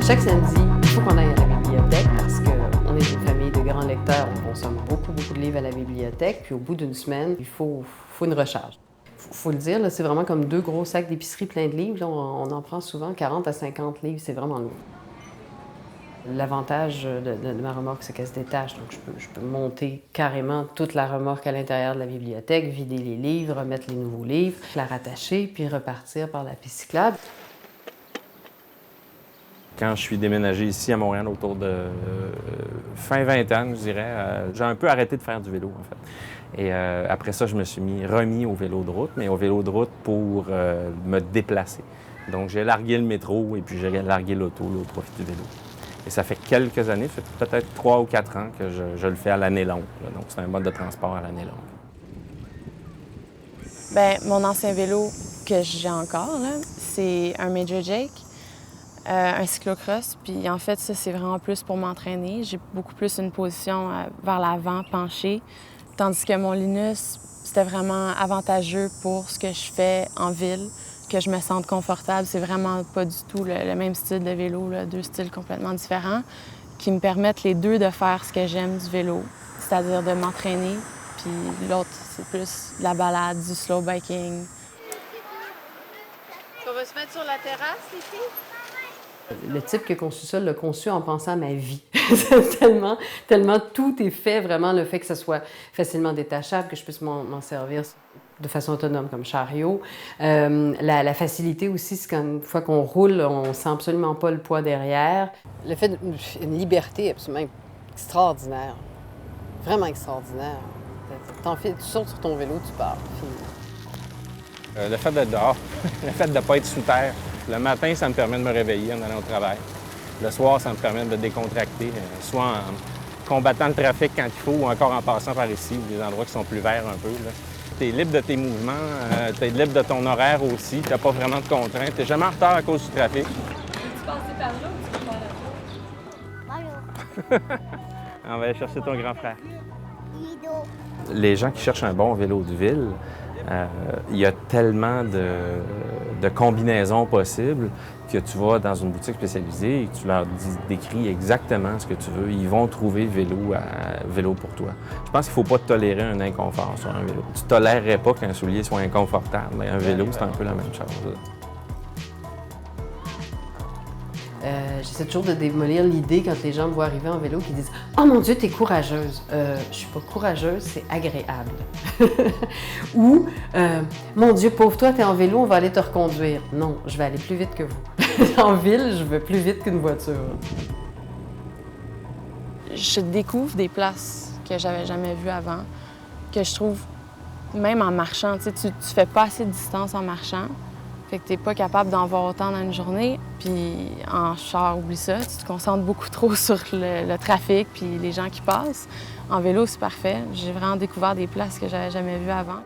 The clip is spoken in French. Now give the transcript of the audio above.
Chaque samedi, il faut qu'on aille à la bibliothèque parce qu'on est une famille de grands lecteurs. On consomme beaucoup de livres à la bibliothèque. Puis au bout d'une semaine, il faut une recharge. Faut le dire, là, c'est vraiment comme 2 gros sacs d'épicerie pleins de livres. Là, on en prend souvent 40 à 50 livres. C'est vraiment lourd. L'avantage de ma remorque, c'est qu'elle se détache. Donc, je peux monter carrément toute la remorque à l'intérieur de la bibliothèque, vider les livres, remettre les nouveaux livres, la rattacher, puis repartir par la piste cyclable. Quand je suis déménagé ici à Montréal autour de fin vingtaine, je dirais, j'ai un peu arrêté de faire du vélo, en fait. Et après ça, je me suis remis au vélo de route, mais au vélo de route pour me déplacer. Donc, j'ai largué le métro et puis j'ai largué l'auto au profit du vélo. Et ça fait quelques années, ça fait peut-être 3 ou 4 ans que je le fais à l'année longue. Là. Donc, c'est un mode de transport à l'année longue. Bien, mon ancien vélo que j'ai encore, là, c'est un Major Jake. Un cyclocross, puis en fait, ça, c'est vraiment plus pour m'entraîner. J'ai beaucoup plus une position vers l'avant, penchée, tandis que mon Linus, c'était vraiment avantageux pour ce que je fais en ville, que je me sente confortable. C'est vraiment pas du tout le même style de vélo, là, 2 styles complètement différents, qui me permettent les 2 de faire ce que j'aime du vélo, c'est-à-dire de m'entraîner, puis l'autre, c'est plus la balade, du slow biking. On va se mettre sur la terrasse, les filles? Le type qui a conçu ça l'a conçu en pensant à ma vie. tellement tout est fait, vraiment, le fait que ça soit facilement détachable, que je puisse m'en servir de façon autonome comme chariot. La facilité aussi, c'est qu'une fois qu'on roule, on sent absolument pas le poids derrière. Le fait d'une liberté absolument extraordinaire, vraiment extraordinaire. Tu sautes sur ton vélo, tu pars. Le fait d'être dehors, le fait de ne pas être sous terre. Le matin, ça me permet de me réveiller en allant au travail. Le soir, ça me permet de décontracter, soit en combattant le trafic quand il faut ou encore en passant par ici, des endroits qui sont plus verts un peu. Tu es libre de tes mouvements, tu es libre de ton horaire aussi, tu n'as pas vraiment de contraintes. Tu n'es jamais en retard à cause du trafic. Veux-tu passer par là ou tu veux faire la tour? On va aller chercher ton grand frère. Les gens qui cherchent un bon vélo de ville, il y a tellement de combinaisons possibles que tu vas dans une boutique spécialisée et que tu leur décris exactement ce que tu veux. Ils vont trouver vélo pour toi. Je pense qu'il ne faut pas tolérer un inconfort sur un vélo. Tu ne tolérerais pas qu'un soulier soit inconfortable. Mais un vélo, c'est un peu la même chose. J'essaie toujours de démolir l'idée quand les gens me voient arriver en vélo qui disent « Oh mon Dieu, t'es courageuse! Je suis pas courageuse, c'est agréable. » Ou « Mon Dieu, pauvre toi, t'es en vélo, on va aller te reconduire. » Non, je vais aller plus vite que vous. En ville, je vais plus vite qu'une voiture. Je découvre des places que j'avais jamais vues avant, que je trouve, même en marchant, tu fais pas assez de distance en marchant. Fait que t'es pas capable d'en voir autant dans une journée. Puis en char, oublie ça, tu te concentres beaucoup trop sur le trafic puis les gens qui passent. En vélo, c'est parfait. J'ai vraiment découvert des places que j'avais jamais vues avant.